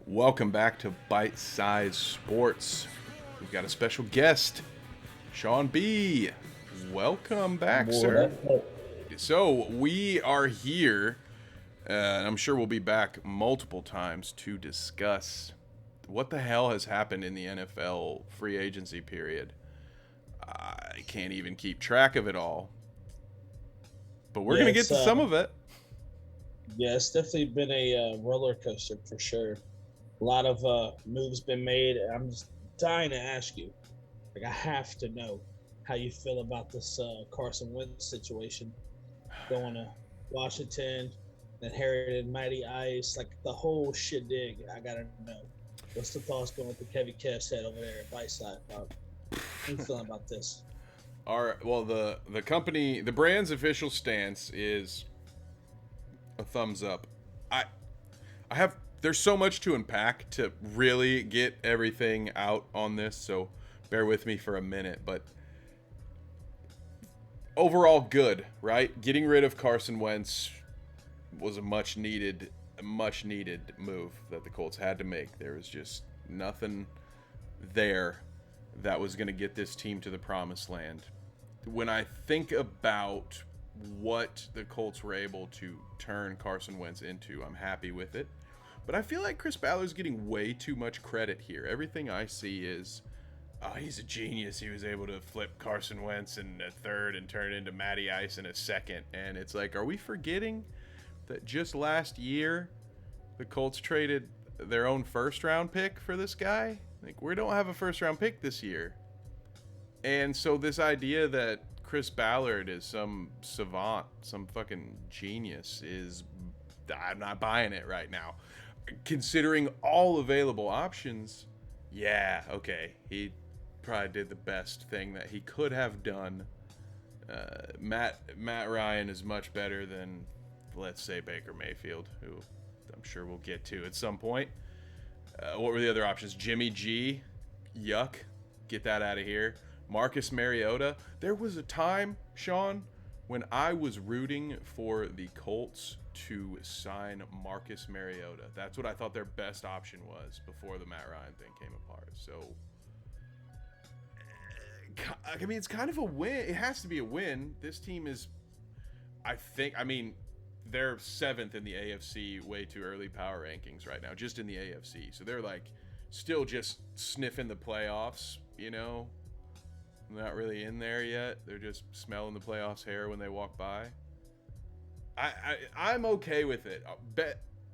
Welcome back to Bite Size Sports. We've got a special guest, Shawn B. Welcome back, sir. So we are here, I'm sure we'll be back multiple times to discuss what the hell has happened in the NFL free agency period. I can't even keep track of it all, but we're going to get to some of it. Yeah, it's definitely been a roller coaster for sure. A lot of moves been made. I'm just dying to ask you. Like, I have to know how you feel about this Carson Wentz situation. Going to Washington, inherited Matty Ice, like the whole shindig. I gotta know. What's the thoughts going with the Kevin Cash head over there at Bite-Side? How you feeling about this? All right. Well, the company, the brand's official stance is a thumbs up. There's so much to unpack to really get everything out on this, so bear with me for a minute. But overall, good, right? Getting rid of Carson Wentz was a much needed move that the Colts had to make. There was just nothing there that was going to get this team to the promised land. When I think about what the Colts were able to turn Carson Wentz into, I'm happy with it. But I feel like Chris Ballard's getting way too much credit here. Everything I see is, oh, he's a genius. He was able to flip Carson Wentz in a third and turn it into Matty Ice in a second. And it's like, are we forgetting that just last year the Colts traded their own first-round pick for this guy? Like, we don't have a first-round pick this year. And so this idea that Chris Ballard is some savant, some fucking genius I'm not buying it right now. Considering all available options, yeah, okay, he probably did the best thing that he could have done. Matt Ryan is much better than, let's say, Baker Mayfield, who I'm sure we'll get to at some point. What were the other options? Jimmy G, yuck, get that out of here. Marcus Mariota. There was a time, Shawn, when I was rooting for the Colts to sign Marcus Mariota. That's what I thought their best option was before the Matt Ryan thing came apart. So, I mean, it's kind of a win. It has to be a win. This team is, they're 7th in the AFC way too early power rankings right now, just in the AFC. So they're like still just sniffing the playoffs, you know? Not really in there yet. They're just smelling the playoffs hair when they walk by. I'm okay with it.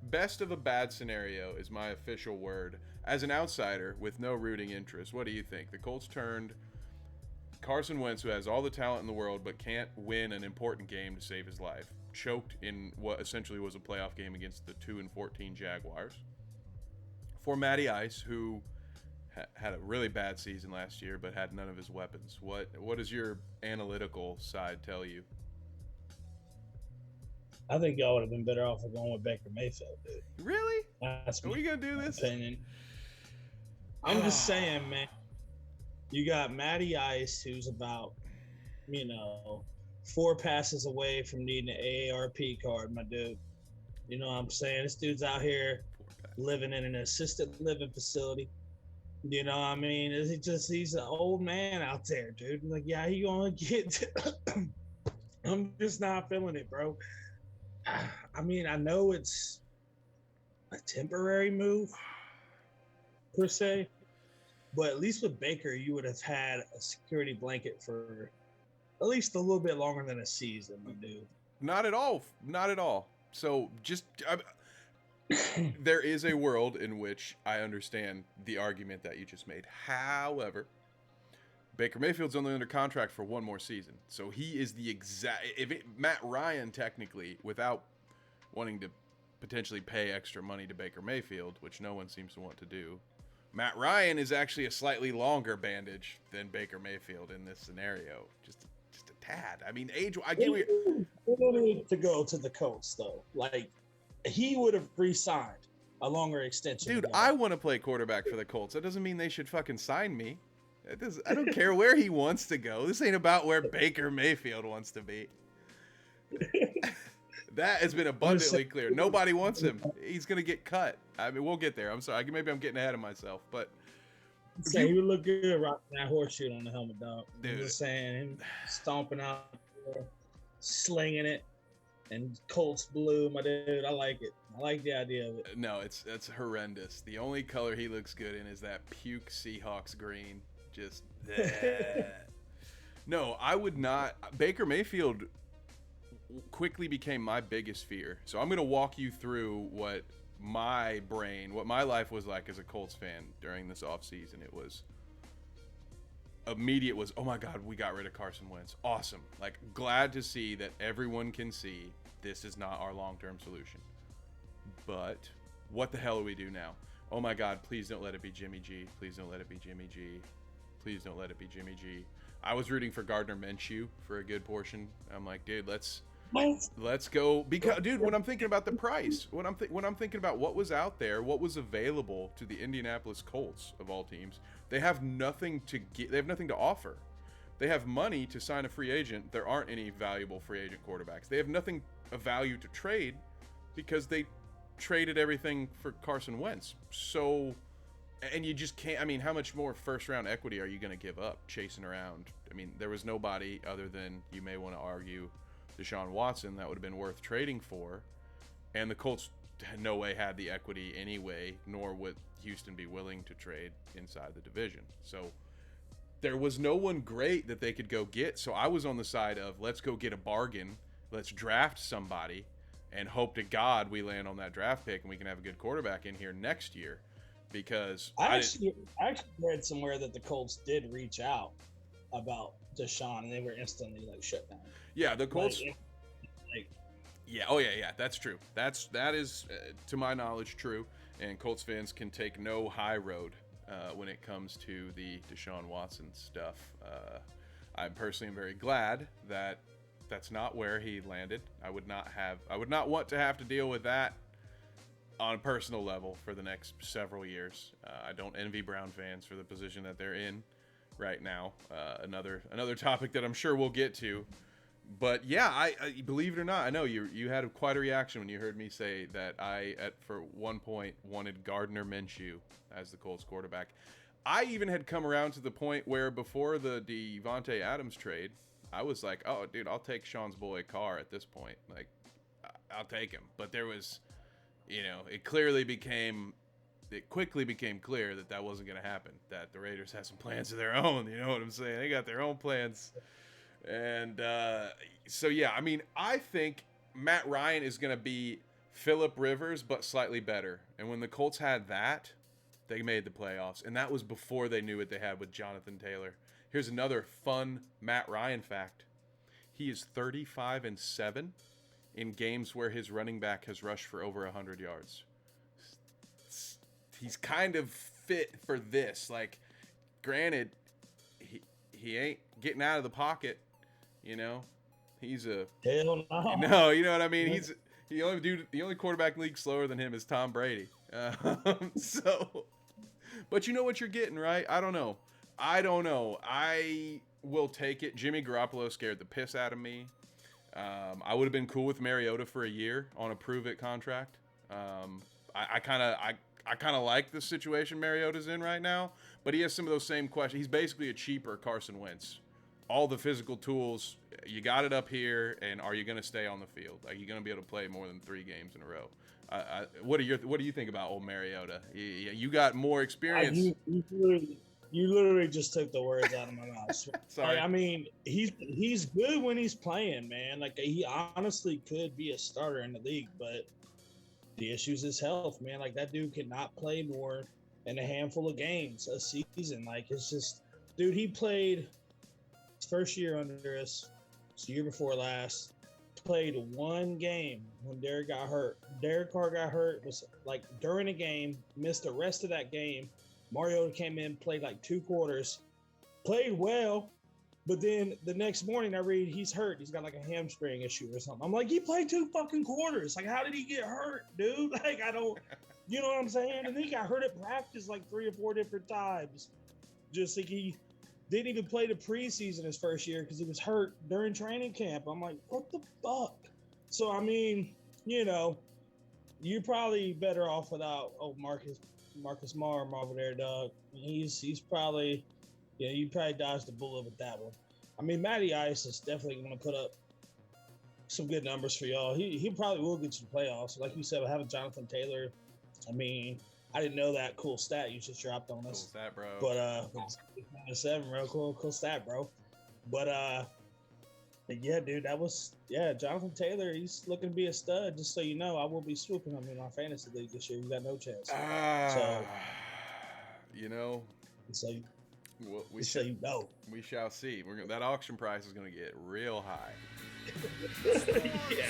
Best of a bad scenario is my official word. As an outsider with no rooting interest, what do you think? The Colts turned Carson Wentz, who has all the talent in the world but can't win an important game to save his life, choked in what essentially was a playoff game against the 2-14 Jaguars, for Matty Ice, who had a really bad season last year but had none of his weapons. What does your analytical side tell you? I think y'all would have been better off of going with Baker Mayfield, dude. Really? Are we going to do this? Opinion. I'm just saying, man. You got Matty Ice, who's about, 4 passes away from needing an AARP card, my dude. You know what I'm saying? This dude's out here living in an assisted living facility. You know what I mean? He's an old man out there, dude. Like, yeah, he gonna get I'm just not feeling it, bro. I mean, I know it's a temporary move, per se, but at least with Baker, you would have had a security blanket for at least a little bit longer than a season, my dude. Not at all. Not at all. So there is a world in which I understand the argument that you just made. However, Baker Mayfield's only under contract for one more season. So he is the exact... Matt Ryan, technically, without wanting to potentially pay extra money to Baker Mayfield, which no one seems to want to do, Matt Ryan is actually a slightly longer bandage than Baker Mayfield in this scenario. Just a tad. I mean, age... I get what you're... need to go to the Colts, though. Like, he would have re-signed a longer extension. Dude, I want to play quarterback for the Colts. That doesn't mean they should fucking sign me. I don't care where he wants to go. This ain't about where Baker Mayfield wants to be. That has been abundantly clear. Nobody wants him. He's going to get cut. I mean, we'll get there. I'm sorry. Maybe I'm getting ahead of myself, but Say he would look good rocking that horseshoe on the helmet, dog. Dude. I'm just saying, him stomping out, slinging it, and Colts blue, my dude. I like it. I like the idea of it. No, it's horrendous. The only color he looks good in is that puke Seahawks green. Just no, I would not. Baker Mayfield quickly became my biggest fear. So I'm going to walk you through what my life was like as a Colts fan during this offseason. It was immediate was, oh my God, we got rid of Carson Wentz. Awesome. Like, glad to see that everyone can see this is not our long-term solution. But what the hell do we do now? Oh my God, please don't let it be Jimmy G. Please don't let it be Jimmy G. Please don't let it be Jimmy G. I was rooting for Gardner Minshew for a good portion. I'm like, dude, let's go, because dude, when I'm thinking about the price, when I'm thinking about what was out there, what was available to the Indianapolis Colts of all teams, they have nothing to get. They have nothing to offer. They have money to sign a free agent. There aren't any valuable free agent quarterbacks. They have nothing of value to trade because they traded everything for Carson Wentz. So, and you just can't. I mean, how much more first round equity are you going to give up chasing around? I mean, there was nobody other than, you may want to argue, Deshaun Watson that would have been worth trading for, and the Colts no way had the equity anyway, nor would Houston be willing to trade inside the division. So there was no one great that they could go get. So I was on the side of, let's go get a bargain, let's draft somebody, and hope to God we land on that draft pick and we can have a good quarterback in here next year. Because I actually read somewhere that the Colts did reach out about Deshaun, and they were instantly shut down. Yeah, the Colts. Yeah. That's true. That is, to my knowledge, true. And Colts fans can take no high road when it comes to the Deshaun Watson stuff. I personally am very glad that that's not where he landed. I would not want to have to deal with that on a personal level for the next several years. I don't envy Brown fans for the position that they're in right now. Another topic that I'm sure we'll get to. But yeah, I believe it or not, I know you had quite a reaction when you heard me say that I, for one point, wanted Gardner Minshew as the Colts quarterback. I even had come around to the point where before the Devontae Adams trade, I was like, oh, dude, I'll take Sean's boy Carr at this point. Like, I'll take him. But there was, it quickly became clear that wasn't going to happen, that the Raiders had some plans of their own. You know what I'm saying? They got their own plans. And so, yeah, I mean, I think Matt Ryan is going to be Phillip Rivers, but slightly better. And when the Colts had that, they made the playoffs. And that was before they knew what they had with Jonathan Taylor. Here's another fun Matt Ryan fact. He is 35-7 in games where his running back has rushed for over 100 yards. He's kind of fit for this. Like, granted, he ain't getting out of the pocket. He's a hell no. No, you know what I mean. He's the only quarterback in the league slower than him is Tom Brady. So, but you know what you're getting, right? I don't know. I will take it. Jimmy Garoppolo scared the piss out of me. I would have been cool with Mariota for a year on a prove-it contract. I kind of like the situation Mariota's in right now, but he has some of those same questions. He's basically a cheaper Carson Wentz. All the physical tools, you got it up here, and are you going to stay on the field? Are you going to be able to play more than 3 games in a row? What do you think about old Mariota? You got more experience. You literally just took the words out of my mouth. Sorry. I mean, he's good when he's playing, man. Like, he honestly could be a starter in the league, but the issue is his health, man. Like, that dude cannot play more than a handful of games a season. Like, it's just, dude, he played his first year under us, it's the year before last, played 1 game when Derek got hurt. Derek Carr got hurt, was like during a game, missed the rest of that game. Mariota came in, played like 2 quarters, played well, but then the next morning I read he's hurt. He's got like a hamstring issue or something. I'm like, he played 2 fucking quarters. Like, how did he get hurt, dude? Like, I don't, you know what I'm saying? And then he got hurt at practice like 3 or 4 different times. Just like he didn't even play the preseason his first year because he was hurt during training camp. I'm like, what the fuck? So I mean, you know, you're probably better off without Marcus Marm over there, dog. He's probably you probably dodged the bullet with that one. I mean, Matty Ice is definitely going to put up some good numbers for y'all. He probably will get you the playoffs. Like you said, having Jonathan Taylor, I mean, I didn't know that cool stat you just dropped on us. Cool stat, bro. But 7, real cool stat, bro. But yeah, dude, Jonathan Taylor, he's looking to be a stud. Just so you know, I will be swooping him in my fantasy league this year. You got no chance. So, you know, so we shall see. That auction price is going to get real high. Yeah.